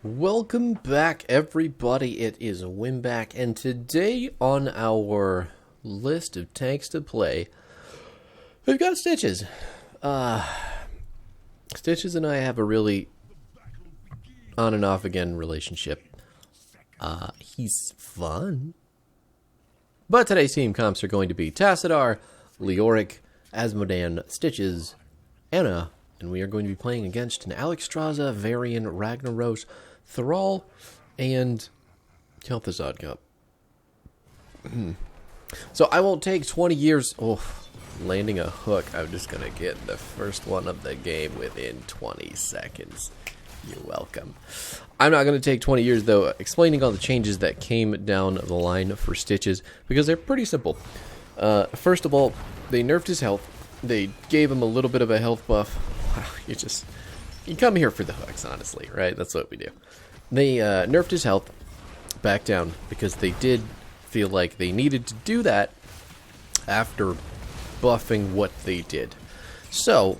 Welcome back, everybody. It is Wimback, and today on our list of tanks to play, we've got Stitches. Stitches and I have a really on and off again relationship. He's fun. But today's team comps are going to be Tassadar, Leoric, Asmodan, Stitches, Anna, and we are going to be playing against an Alexstrasza, Varian, Ragnaros, Thrall, and Kel'Thuzad Cup. So I won't take 20 years. Oh, landing a hook. I'm just going to get the first one of the game within 20 seconds. You're welcome. I'm not going to take 20 years, though, explaining all the changes that came down the line for Stitches, because they're pretty simple. First of all, they nerfed his health. They gave him a little bit of a health buff. Wow, you come here for the hooks, honestly, right? That's what we do. They nerfed his health back down because they did feel like they needed to do that after buffing what they did. So,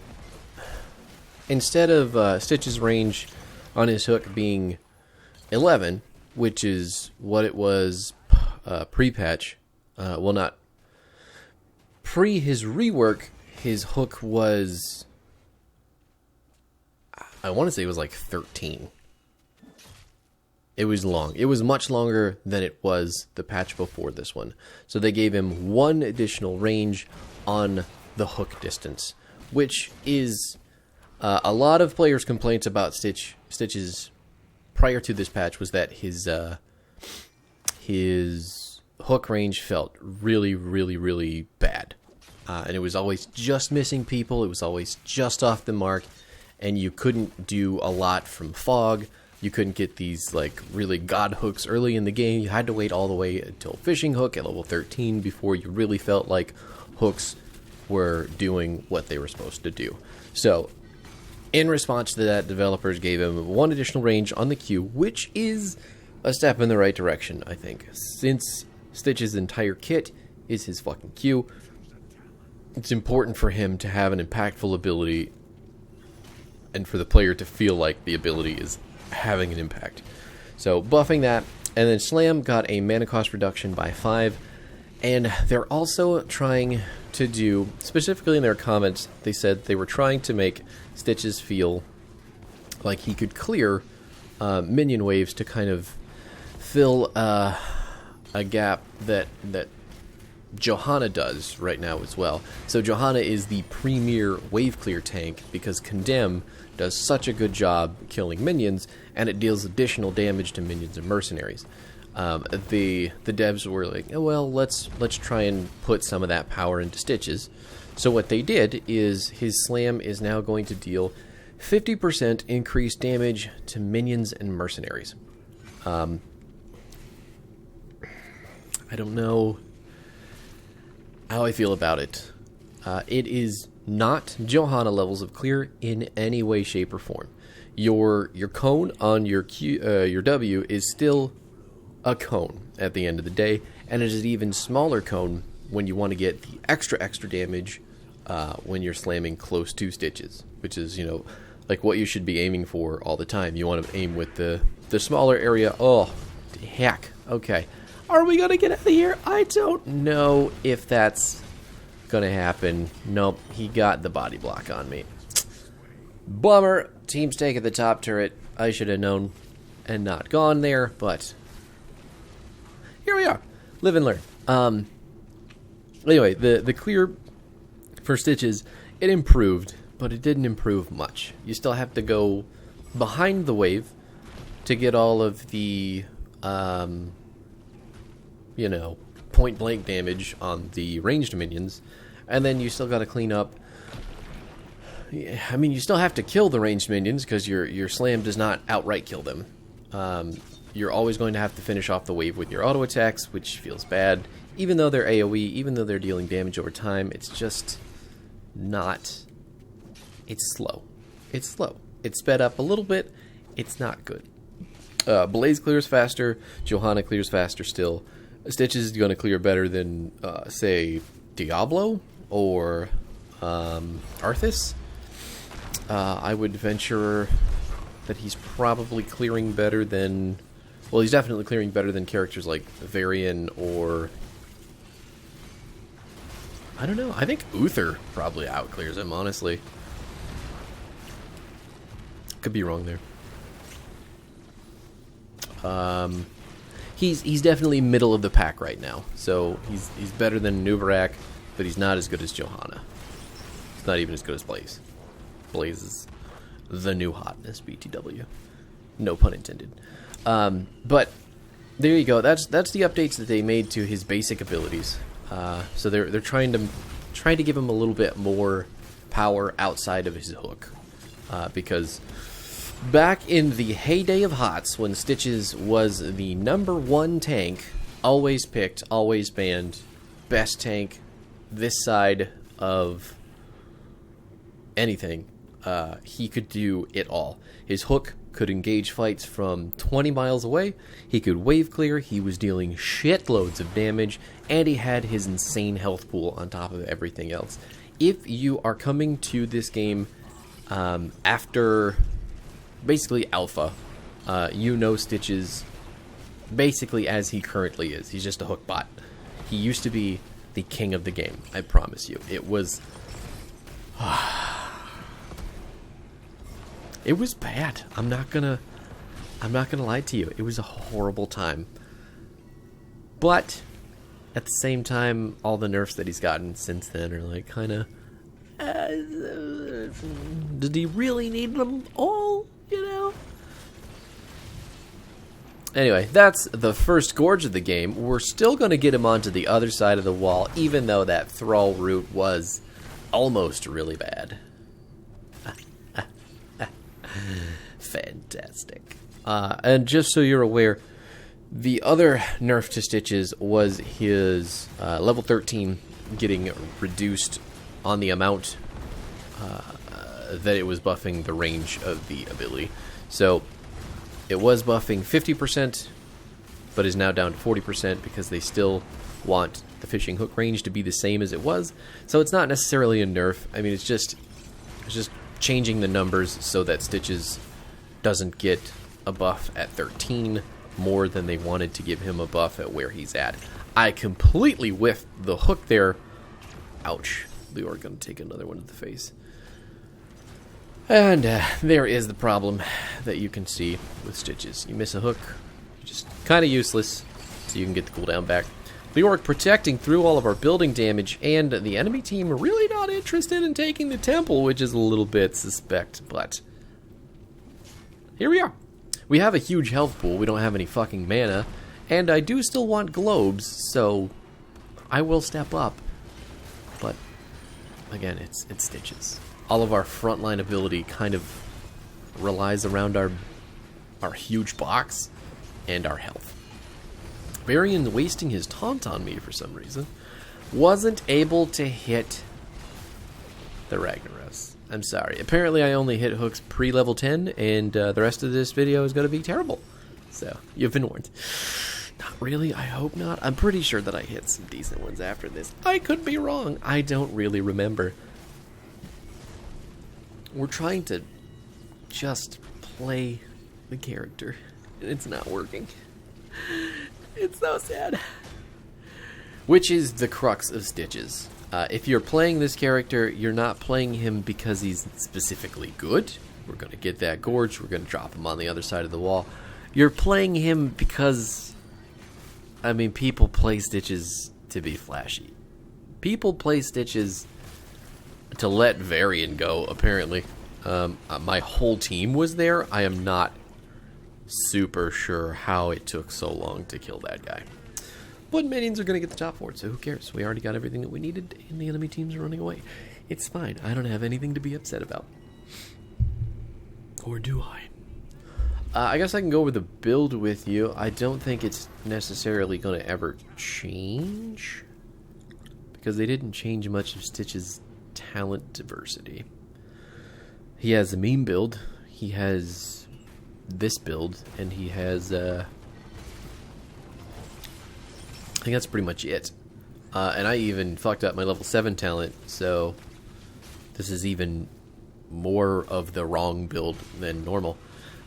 instead of Stitch's range on his hook being 11, which is what it was pre-patch, well, not pre his rework, his hook was, I want to say it was like 13. It was long. It was much longer than it was the patch before this one. So they gave him one additional range on the hook distance, which is a lot of players' complaints about Stitches prior to this patch was that his hook range felt really, really, really bad. And it was always just missing people. It was always just off the mark. And you couldn't do a lot from fog. You couldn't get these like really god hooks early in the game. You had to wait all the way until fishing hook at level 13 before you really felt like hooks were doing what they were supposed to do. So, in response to that, developers gave him one additional range on the Q, which is a step in the right direction, I think. Since Stitch's entire kit is his fucking Q, it's important for him to have an impactful ability and for the player to feel like the ability is having an impact. So buffing that, and then Slam got a mana cost reduction by 5, and they're also trying to do, specifically in their comments, they said they were trying to make Stitches feel like he could clear minion waves to kind of fill a gap that Johanna does right now as well. So Johanna is the premier wave clear tank because Condemn does such a good job killing minions, and it deals additional damage to minions and mercenaries. The devs were like, oh, well, let's try and put some of that power into Stitches. So what they did is his Slam is now going to deal 50% increased damage to minions and mercenaries. I don't know how I feel about it. It is not Johanna levels of clear in any way, shape, or form. Your cone on your W is still a cone at the end of the day, and it is an even smaller cone when you want to get the extra damage when you're slamming close to Stitches, which is, like what you should be aiming for all the time. You want to aim with the smaller area. Oh, heck. Okay. Are we going to get out of here? I don't know if that's going to happen. Nope, he got the body block on me. Bummer. Team's taking the top turret. I should have known and not gone there, but here we are. Live and learn. Anyway, the clear for Stitches, it improved, but it didn't improve much. You still have to go behind the wave to get all of the point blank damage on the ranged minions, and then you still got to clean up. I mean, you still have to kill the ranged minions because your Slam does not outright kill them. You're always going to have to finish off the wave with your auto attacks, which feels bad. Even though they're AoE, even though they're dealing damage over time, it's just not. It's slow. It's slow. It's sped up a little bit. It's not good. Blaze clears faster. Johanna clears faster still. Stitches is going to clear better than, say, Diablo or Arthas. I would venture that he's probably clearing better than... Well, he's definitely clearing better than characters like Varian or... I don't know. I think Uther probably outclears him, honestly. Could be wrong there. He's definitely middle of the pack right now. So he's better than Nuvarak, but he's not as good as Johanna. He's not even as good as Blaze. Blaze is the new hotness, BTW. No pun intended. But there you go. That's the updates that they made to his basic abilities. So they're trying to give him a little bit more power outside of his hook, because back in the heyday of HOTS, when Stitches was the #1 tank, always picked, always banned, best tank this side of anything, he could do it all. His hook could engage fights from 20 miles away, he could wave clear, he was dealing shitloads of damage, and he had his insane health pool on top of everything else. If you are coming to this game after basically alpha, you know Stitches basically as he currently is. He's just a hook bot. He used to be the king of the game, I promise you. It was... It was bad. I'm not gonna lie to you. It was a horrible time. But at the same time, all the nerfs that he's gotten since then are like kind of... did he really need them all? You know? Anyway, that's the first Gorge of the game. We're still going to get him onto the other side of the wall, even though that Thrall route was almost really bad. Fantastic. And just so you're aware, the other nerf to Stitches was his level 13 getting reduced on the amount that it was buffing the range of the ability. So it was buffing 50%, but is now down to 40% because they still want the fishing hook range to be the same as it was. So it's not necessarily a nerf. I mean, it's just changing the numbers so that Stitches doesn't get a buff at 13 more than they wanted to give him a buff at where he's at. I completely whiffed the hook there. Ouch. Leor gonna take another one to the face. And there is the problem that you can see with Stitches. You miss a hook, you're just kind of useless, so you can get the cooldown back. Leoric protecting through all of our building damage, and the enemy team are really not interested in taking the temple, which is a little bit suspect, but here we are. We have a huge health pool, we don't have any fucking mana, and I do still want globes, so I will step up. But again, it's Stitches. All of our frontline ability kind of relies around our huge box and our health. Varian wasting his taunt on me for some reason. Wasn't able to hit the Ragnaros. I'm sorry. Apparently I only hit hooks pre-level 10, and the rest of this video is going to be terrible. So, you've been warned. Not really, I hope not. I'm pretty sure that I hit some decent ones after this. I could be wrong. I don't really remember. We're trying to just play the character, and it's not working. It's so sad. Which is the crux of Stitches. If you're playing this character, you're not playing him because he's specifically good. We're going to get that Gorge. We're going to drop him on the other side of the wall. You're playing him because, I mean, people play Stitches to be flashy. People play Stitches to let Varian go, apparently. My whole team was there. I am not super sure how it took so long to kill that guy. But minions are going to get the top 4, so who cares? We already got everything that we needed, and the enemy team's running away. It's fine. I don't have anything to be upset about. Or do I? I guess I can go over the build with you. I don't think it's necessarily going to ever change, because they didn't change much of Stitch's talent diversity. He has a meme build. He has this build, and he has I think that's pretty much it. And I even fucked up my level 7 talent, so this is even more of the wrong build than normal.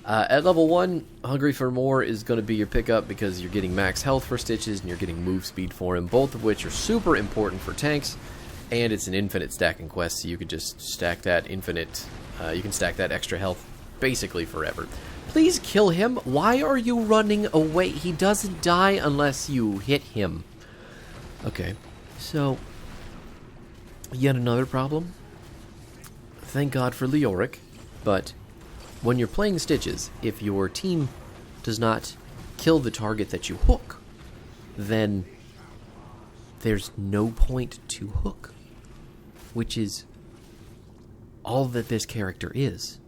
At level 1, Hungry for More is going to be your pickup because you're getting max health for Stitches and you're getting move speed for him, both of which are super important for tanks, and it's an infinite stacking quest, so you could just stack that you can stack that extra health basically forever. Please kill him. Why are you running away? He doesn't die unless you hit him. Okay, so yet another problem. Thank God for Leoric, but when you're playing Stitches, if your team does not kill the target that you hook, then there's no point to hook, which is all that this character is.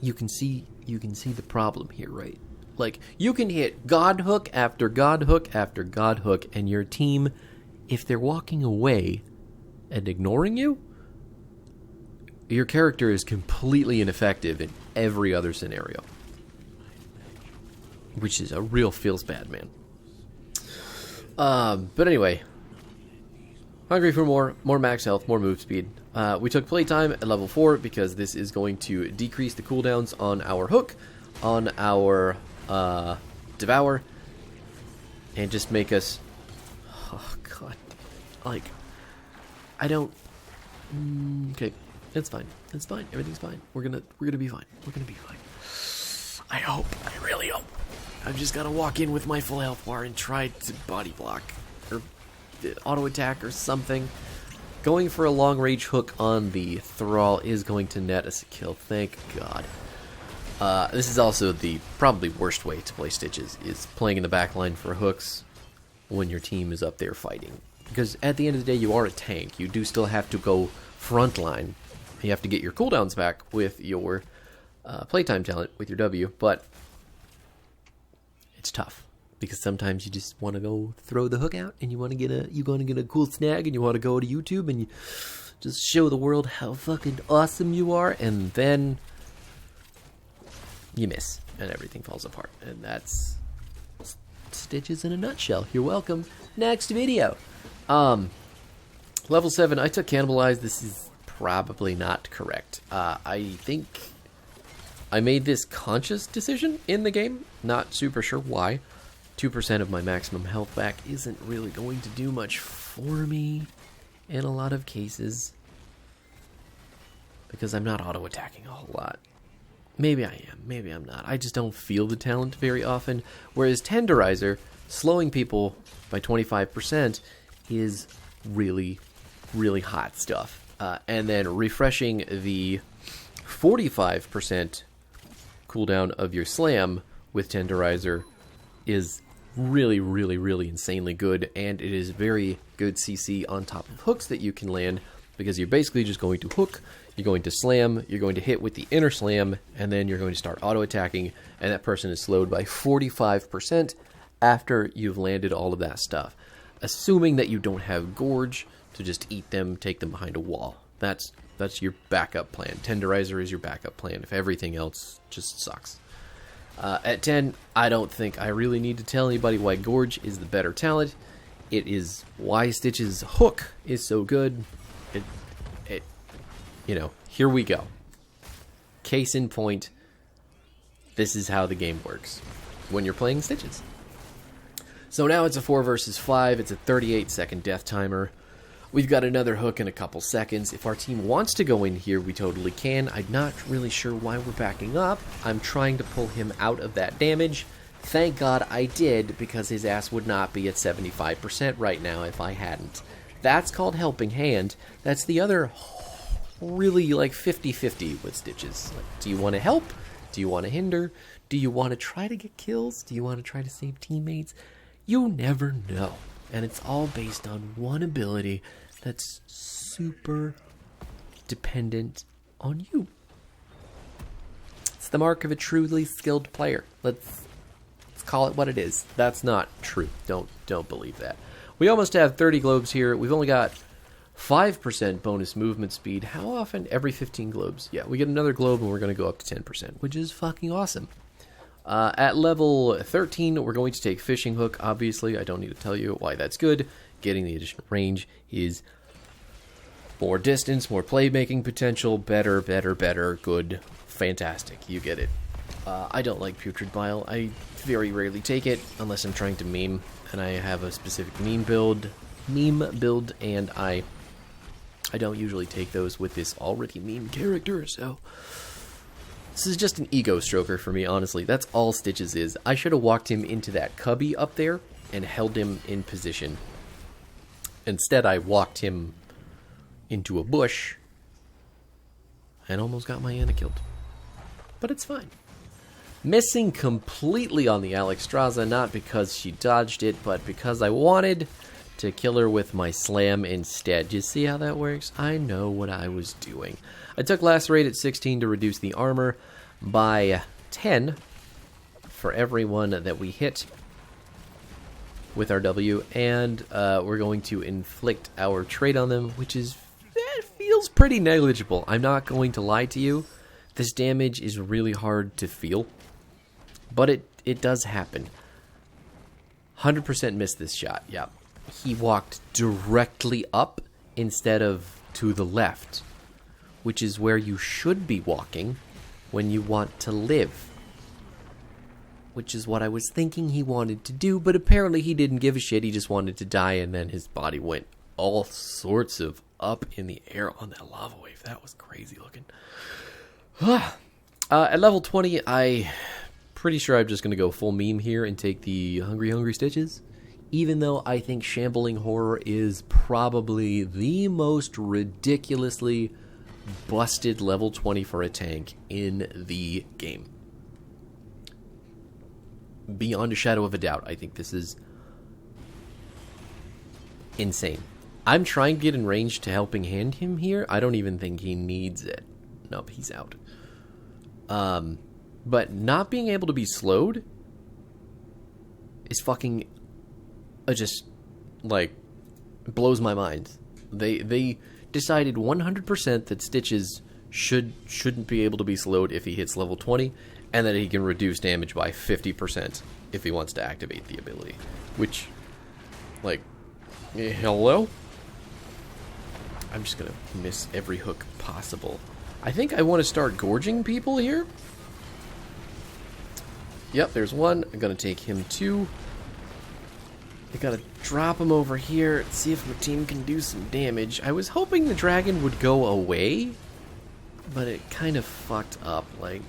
You can see the problem here, right? Like, you can hit God hook after God hook after God hook, and your team, if they're walking away and ignoring you, your character is completely ineffective in every other scenario. Which is a real feels bad, man. But anyway, Hungry for more max health, more move speed. We took playtime at level 4 because this is going to decrease the cooldowns on our hook, on our devour, and just make us... Oh, God. Like, I don't... Okay, it's fine. It's fine. Everything's fine. We're gonna be fine. We're gonna be fine. I hope. I really hope. I've just gotta walk in with my full health bar and try to body block or auto attack or something. Going for a long range hook on the Thrall is going to net us a kill. Thank God. This is also the probably worst way to play Stitches, is playing in the back line for hooks when your team is up there fighting. Because at the end of the day, you are a tank. You do still have to go front line. You have to get your cooldowns back with your playtime talent, with your W, but it's tough. Because sometimes you just want to go throw the hook out, and you want to get a cool snag, and you want to go to YouTube and you just show the world how fucking awesome you are, and then you miss, and everything falls apart. And that's Stitches in a nutshell. You're welcome. Next video. Level 7, I took Cannibalize. This is probably not correct. I think I made this conscious decision in the game. Not super sure why. 2% of my maximum health back isn't really going to do much for me in a lot of cases, because I'm not auto-attacking a whole lot. Maybe I am, maybe I'm not. I just don't feel the talent very often, whereas Tenderizer, slowing people by 25%, is really, really hot stuff. And then refreshing the 45% cooldown of your slam with Tenderizer is really, really, really insanely good, and it is very good CC on top of hooks that you can land, because you're basically just going to hook, you're going to slam, you're going to hit with the inner slam, and then you're going to start auto-attacking, and that person is slowed by 45% after you've landed all of that stuff. Assuming that you don't have Gorge to just eat them, take them behind a wall. That's your backup plan. Tenderizer is your backup plan if everything else just sucks. At 10, I don't think I really need to tell anybody why Gorge is the better talent. It is why Stitch's hook is so good. Here we go. Case in point, this is how the game works when you're playing Stitches. So now it's a 4 versus 5. It's a 38-second death timer. We've got another hook in a couple seconds. If our team wants to go in here, we totally can. I'm not really sure why we're backing up. I'm trying to pull him out of that damage. Thank God I did, because his ass would not be at 75% right now if I hadn't. That's called helping hand. That's the other really like 50-50 with Stitches. Like, do you want to help? Do you want to hinder? Do you want to try to get kills? Do you want to try to save teammates? You never know. And it's all based on one ability that's super dependent on you. It's the mark of a truly skilled player. Let's call it what it is. That's not true. Don't believe that. We almost have 30 globes here. We've only got 5% bonus movement speed. How often? Every 15 globes. Yeah, we get another globe and we're going to go up to 10%, which is fucking awesome. At level 13, we're going to take Fishing Hook, obviously. I don't need to tell you why that's good. Getting the additional range is More distance, more playmaking potential, better, good, fantastic. You get it. I don't like Putrid Bile. I very rarely take it unless I'm trying to meme, and I have a specific meme build, and I don't usually take those with this already meme character, so this is just an ego stroker for me, honestly. That's all Stitches is. I should have walked him into that cubby up there and held him in position. Instead, I walked him into a bush and almost got my Anna killed. But it's fine. Missing completely on the Alexstrasza, not because she dodged it, but because I wanted to kill her with my slam instead. Do you see how that works? I know what I was doing. I took Lacerate at 16 to reduce the armor by 10 for every one that we hit with our W, and we're going to inflict our trait on them, which is, that feels pretty negligible. I'm not going to lie to you. This damage is really hard to feel, but it does happen. 100% missed this shot, yeah. He walked directly up instead of to the left, which is where you should be walking when you want to live. Which is what I was thinking he wanted to do, but apparently he didn't give a shit. He just wanted to die, and then his body went all sorts of up in the air on that lava wave. That was crazy looking. At level 20, I pretty sure I'm just going to go full meme here and take the Hungry Stitches. Even though I think Shambling Horror is probably the most ridiculously busted level 20 for a tank in the game. Beyond a shadow of a doubt, I think this is insane. I'm trying to get in range to helping hand him here. I don't even think he needs it. Nope, he's out. But not being able to be slowed is fucking just, like, blows my mind. They decided 100% that Stitches shouldn't be able to be slowed if he hits level 20, and that he can reduce damage by 50% if he wants to activate the ability. Which, like, hello? I'm just gonna miss every hook possible. I think I want to start gorging people here. Yep, there's one. I'm gonna take him too. I gotta drop him over here, see if my team can do some damage. I was hoping the dragon would go away, but it kind of fucked up. Like,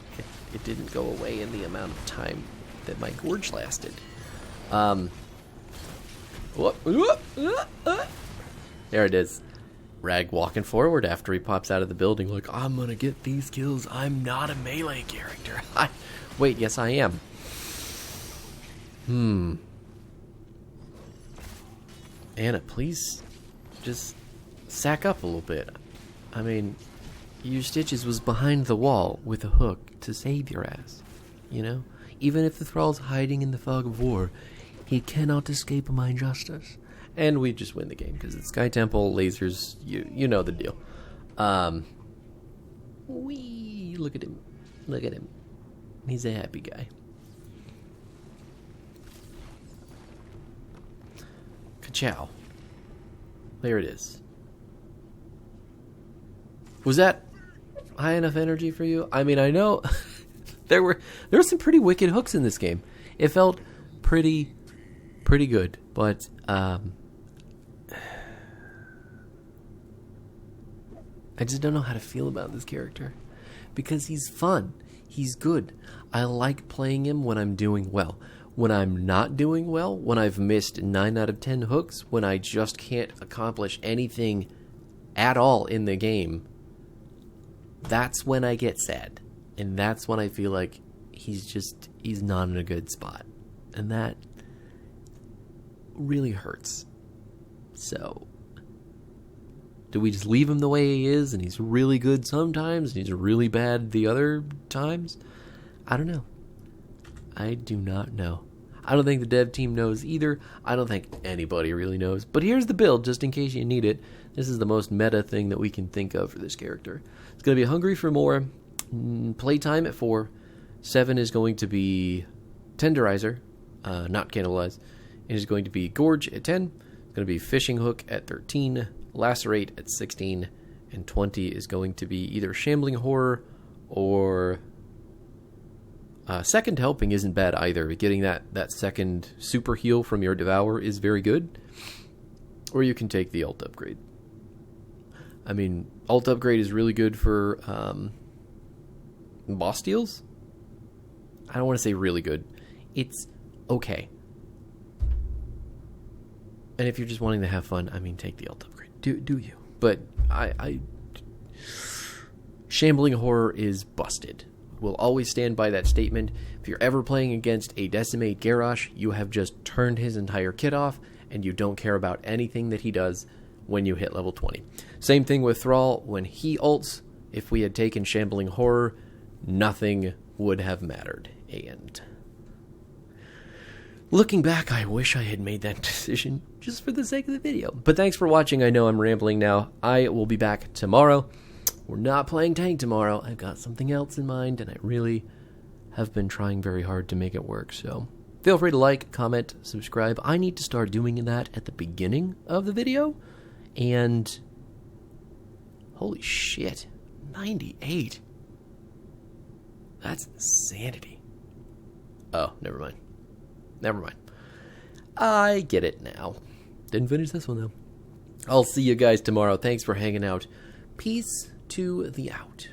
it didn't go away in the amount of time that my gorge lasted. There it is. Rag walking forward after he pops out of the building like, I'm gonna get these kills. I'm not a melee character. Wait, yes I am. Anna, please just sack up a little bit. I mean, your Stitches was behind the wall with a hook to save your ass. You know? Even if the thrall's hiding in the fog of war, he cannot escape my justice. And we just win the game, because it's Sky Temple, lasers, you know the deal. Wee, look at him. Look at him. He's a happy guy. Ka-chow. There it is. Was that high enough energy for you? I mean, I know there were some pretty wicked hooks in this game. It felt pretty good, but I just don't know how to feel about this character, because he's fun. He's good. I like playing him when I'm doing well. When I'm not doing well, when I've missed 9 out of 10 hooks, when I just can't accomplish anything at all in the game, that's when I get sad. And that's when I feel like he's not in a good spot. And that really hurts. So, do we just leave him the way he is, and he's really good sometimes, and he's really bad the other times? I don't know. I do not know. I don't think the dev team knows either. I don't think anybody really knows. But here's the build, just in case you need it. This is the most meta thing that we can think of for this character. It's going to be Hungry for More, playtime at 4. 7 is going to be Tenderizer, not Cannibalize. It is going to be Gorge at 10. It's going to be Fishing Hook at 13. Lacerate at 16. and 20 is going to be either Shambling Horror or Second Helping isn't bad either. Getting that second super heal from your Devour is very good. Or you can take the alt upgrade. I mean, alt upgrade is really good for boss deals. I don't want to say really good. It's okay. And if you're just wanting to have fun, I mean, take the alt upgrade. Do you? But I Shambling Horror is busted. We'll always stand by that statement. If you're ever playing against a Decimate Garrosh, you have just turned his entire kit off, and you don't care about anything that he does when you hit level 20. Same thing with Thrall. When he ults, if we had taken Shambling Horror, nothing would have mattered. And looking back, I wish I had made that decision just for the sake of the video. But thanks for watching. I know I'm rambling now. I will be back tomorrow. We're not playing tank tomorrow. I've got something else in mind, and I really have been trying very hard to make it work. So feel free to like, comment, subscribe. I need to start doing that at the beginning of the video. And holy shit, 98. That's insanity. Oh, never mind. I get it now. Didn't finish this one, though. I'll see you guys tomorrow. Thanks for hanging out. Peace to the out.